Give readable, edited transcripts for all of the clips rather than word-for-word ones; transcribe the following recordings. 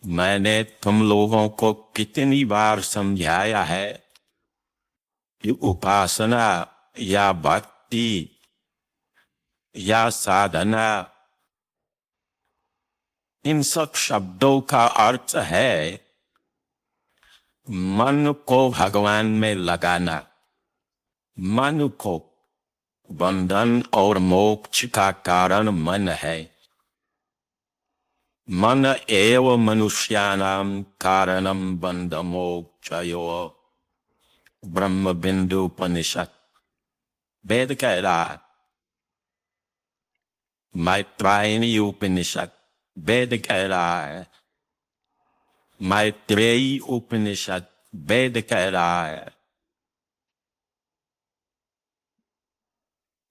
मैंने तुम लोगों को कितनी बार समझाया है कि उपासना या भक्ति या साधना, इन सब शब्दों का अर्थ है मन को भगवान में लगाना। मन को बंधन और मोक्ष का कारण मन है। मन एव मनुष्याणां कारणं बंध मोक्षयोः। ब्रह्म बिंदु उपनिषद वेद कह रहा है। मैत्रायणी उपनिषद वेद कह रहा है। मैत्रेयी उपनिषद वेद कह रहा है।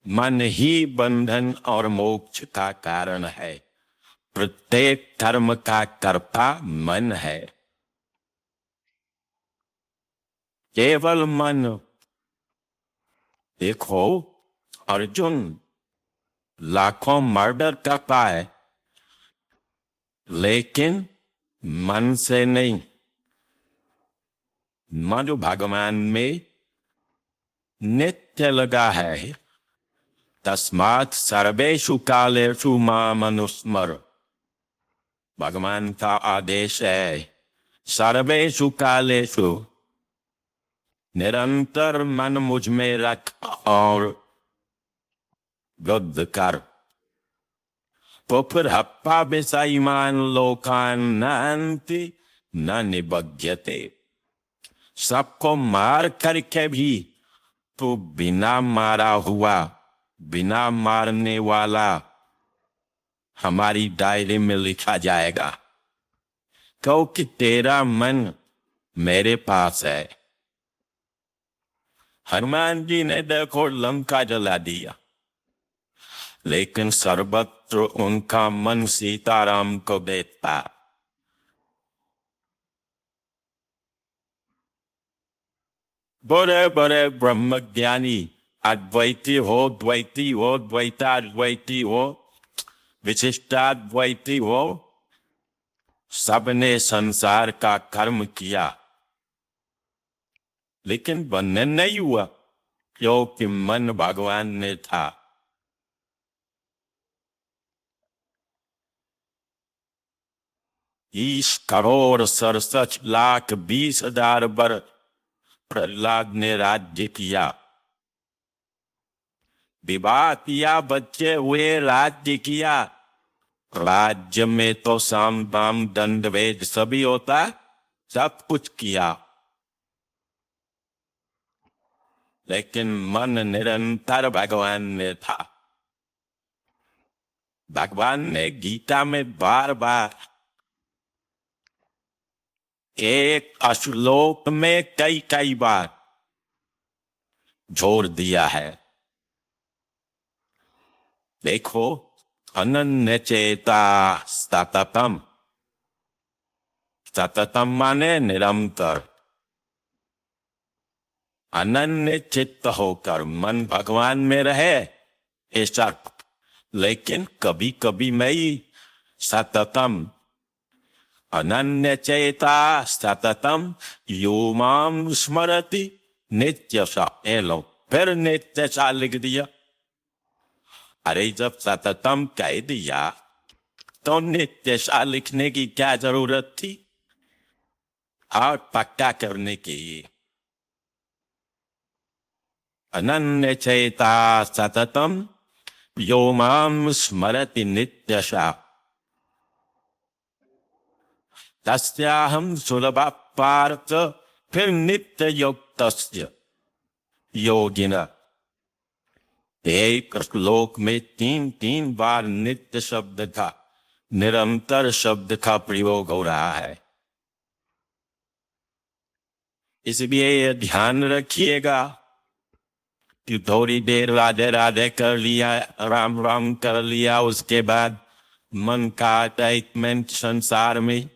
मन ही बंधन और मोक्ष का कारण है। प्रत्येक कर्म का कर्ता मन है। केवल मन। देखो, अर्जुन लाखों मर्डर करता है, लेकिन मन से नहीं। मन भगवान में नित्य लगा है। तस्मात् सर्वेषु कालेषु माम अनुस्मर। भगवान का आदेश है, सर्वेषु कालेषु निरंतर मन मुझ में रख और युद्ध कर। तो फिर हप्पा विषयमान लोकान नान्ति न निबध्यते। सबको मार करके भी तो बिना मारा हुआ, बिना मारने वाला हमारी डायरी में लिखा जाएगा, क्योंकि तेरा मन मेरे पास है। हनुमान जी ने देखो लंका जला दिया, लेकिन सर्वत्र उनका मन सीताराम को देखता। बड़े बड़े ब्रह्मज्ञानी, अद्वैती हो, द्वैती हो, द्वैताद्वैती हो, विशिष्टाद्वैती हो, सबने संसार का कर्म किया, लेकिन बंधन नहीं हुआ, क्योंकि मन भगवान में था। ईश करोड़ 67,20,000 वर्ष प्रहलाद ने राज्य किया, विवाह किया, बच्चे हुए, राज्य किया। राज्य में तो साम दाम दंड भेद सभी होता, सब कुछ किया, लेकिन मन निरंतर भगवान में था। भगवान ने गीता में बार बार एक श्लोक में कई कई बार जोर दिया है। देखो, अनन्य चेता सततम। सततम माने निरंतर। अनन्य चित्त होकर मन भगवान में रहे, ऐसा। लेकिन कभी कभी मैं सततम, अनन्य चेता सततम यो माम स्मरति नित्य सा। ए लो, फिर नित्य सा लिख दिया। अरे जब सततम कह दिया तो नित्य सा लिखने की क्या जरूरत थी? और पक्का करने की। अनन्य चेता सततम यो माम स्मरति नित्य सा तस्याहं सुलभ पार्थ। फिर नित्य युक्तस्य योगिना। एक श्लोक में 3 बार नित्य शब्द का, निरंतर शब्द का प्रयोग हो रहा है। इसलिए ये ध्यान रखिएगा कि थोड़ी देर राधे राधे कर लिया, राम राम कर लिया, उसके बाद मन का अटैचमेंट संसार में,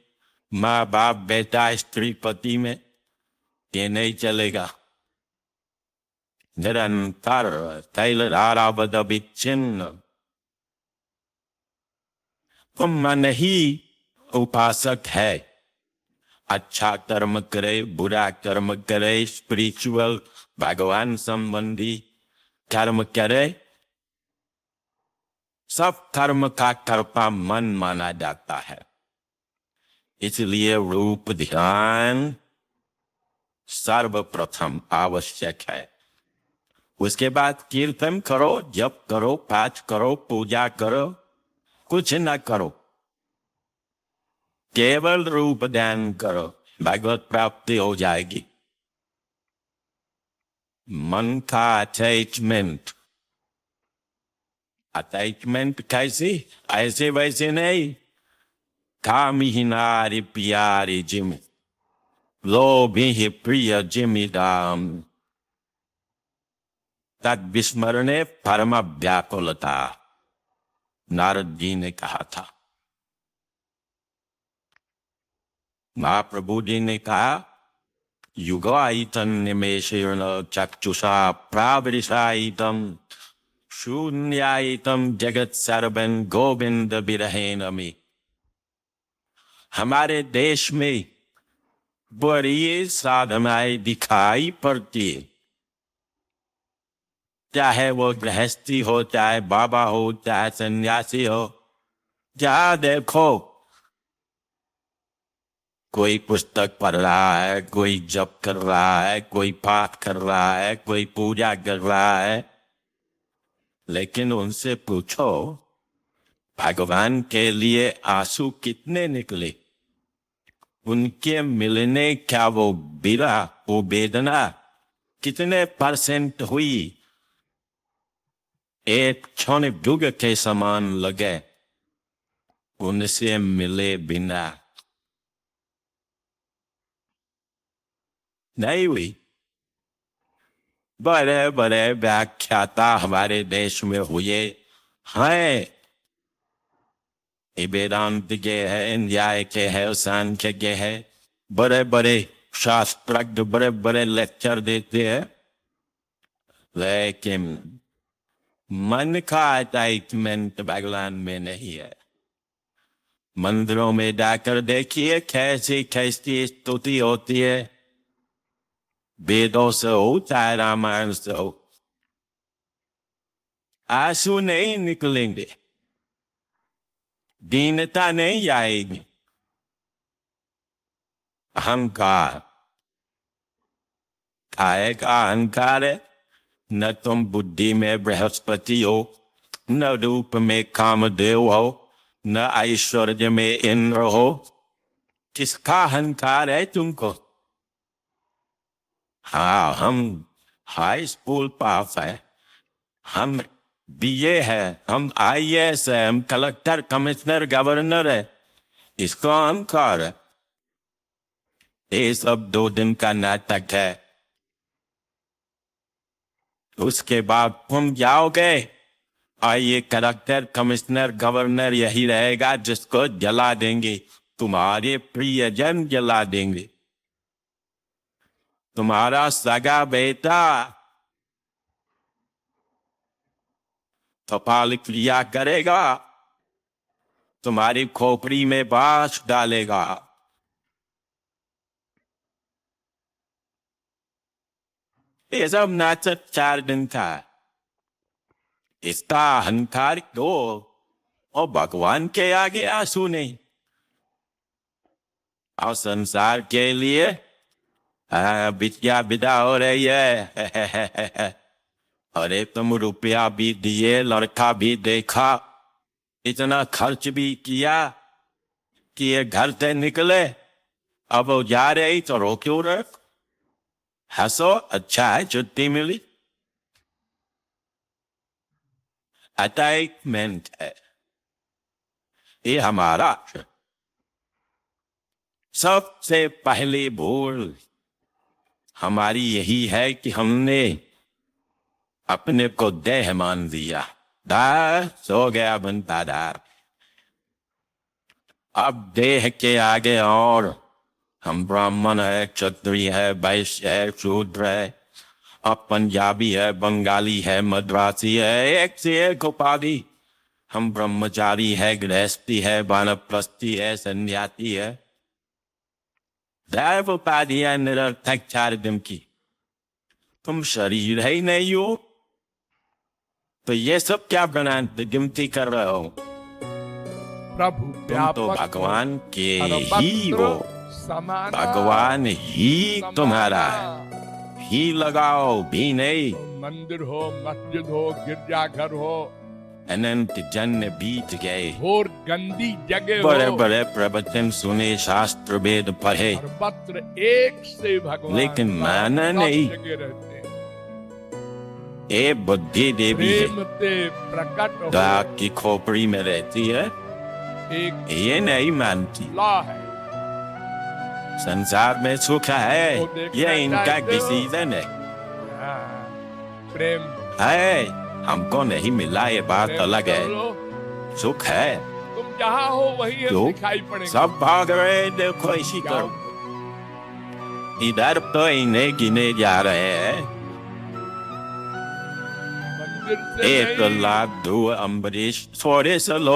माँ बाप बेटा स्त्री पति में, ये नहीं चलेगा। निरंतर तैलधारावद विच्छिन्न। तो मन ही उपासक है, अच्छा कर्म करे बुरा कर्म करे, स्पिरिचुअल भगवान संबंधी कर्म करे, सब कर्म का कर्ता मन माना जाता है। इसलिए रूप ध्यान सर्वप्रथम आवश्यक है। उसके बाद कीर्तन करो, जप करो, पाठ करो, पूजा करो, कुछ न करो, केवल रूप ध्यान करो, भगवत प्राप्ति हो जाएगी। मन का अटैचमेंट कैसी? ऐसे वैसे नहीं, कामी नारी प्यारी जिम, लोभी प्रिय जिमिदाम, तद विस्मरणे परम व्याकुलता, नारद जी ने कहा था। महाप्रभु जी ने कहा, युगायतन निमेषेण चक्षुषा प्रावृषायितम शून्यायितम जगत सर्वं गोविंद विरहेण में। हमारे देश में बड़ी साधनाएं दिखाई पड़ती है, चाहे वो गृहस्थी हो, चाहे बाबा हो, चाहे सन्यासी हो, जहां देखो कोई पुस्तक पढ़ रहा है, कोई जप कर रहा है, कोई पाठ कर रहा है, कोई पूजा कर रहा है। लेकिन उनसे पूछो, भगवान के लिए आंसू कितने निकले? उनके मिलने क्या वो बिरह, वो वेदना कितने % हुई? एक क्षण युग के समान लगे उनसे मिले बिना। नहीं हुई। बड़े बड़े व्याख्याता हमारे देश में हुए हैं, वेदांत के है, न्याय के है, सांख्य के है, बड़े बड़े शास्त्रज्ञ बड़े बड़े लेक्चर देते हैं, लेकिन मन का अटैचमेंट भगवान में नहीं है। मंदिरों में जाकर देखिए कैसी कैसी स्तुति होती है, वेदों से हो चाहे रामायण से हो, आंसू नहीं निकलेंगे, दीनता नहीं आएगी। अहंकार, काय का अहंकार है? न तुम बुद्धि में बृहस्पति हो, न रूप में कामदेव हो, न ऐश्वर्य में इंद्र हो। किसका अहंकार है तुमको? हाँ, हम हाई स्कूल पास है, हम BA है, हम IAS है, हम कलेक्टर कमिश्नर गवर्नर है, इसको अहंकार है। ये सब 2 दिन का नाटक है। उसके बाद तुम जाओगे और ये कलेक्टर कमिश्नर गवर्नर यही रहेगा जिसको जला देंगे, तुम्हारे प्रियजन जला देंगे। तुम्हारा सगा बेटा कपाल क्रिया करेगा, तुम्हारी खोपड़ी में बांस डालेगा। ये सब नाटक 4 दिन का। इसका अहंकार दो और भगवान के आगे आंसू नहीं। और संसार के लिए बिटिया विदा हो रही है, अरे तुम रुपया भी दिए, लड़का भी देखा, इतना खर्च भी किया कि ये घर से निकले, अब वो जा रही तो रो क्यों रहे? हंसो, अच्छा है छुट्टी मिली। अटैचमेंट है ये हमारा सबसे पहली भूल। हमारी यही है कि हमने अपने को देह मान दिया, दार सो गया बनता दार। अब देह के आगे और हम ब्राह्मण है, क्षत्रिय है, वैश्य है, शूद्र है, अब पंजाबी है, बंगाली है, मद्रासी है, एक से एक उपाधि हम ब्रह्मचारी है, गृहस्थी है, वानप्रस्थी है, सन्यासी है, दैव उपाधियां निरर्थक 4 दिन की। तुम शरीर है ही नहीं हो, तो ये सब क्या गिनती कर रहे हो? प्रभु तुम तो भगवान के ही हो, समान भगवान ही तुम्हारा ही लगाओ भी नहीं। मंदिर हो, मस्जिद हो, गिरजाघर हो, अनंत जन्म बीत गए, और गंदी जगह बड़े हो, बड़े प्रवचन सुने, शास्त्र वेद पढ़े, सर्वत्र एक से भगवान लेकिन माना सब नहीं। जगह रहते हैं। ये बुद्धि देवी है, प्रेम से प्रकट हो, दाग की खोपड़ी में रहती है, एक ये नहीं मानती। ला है। संसार में सुख है, वो देखना ये इनका चाहते हो? डिसीजन है। हाँ, प्रेम है, हमको नहीं मिला ये बात प्रेम अलग है, कर लो। सुख है। तुम जहाँ हो वही हम क्यों? दिखाई पड़ेंगे। सब भाग रहे, देखो इसी जाओ। तरफ। इधर तो इन्हें गिने जा रहे हैं। मंदिर से एक नहीं, लाख 2 अम्बरीश, थोड़े से लोग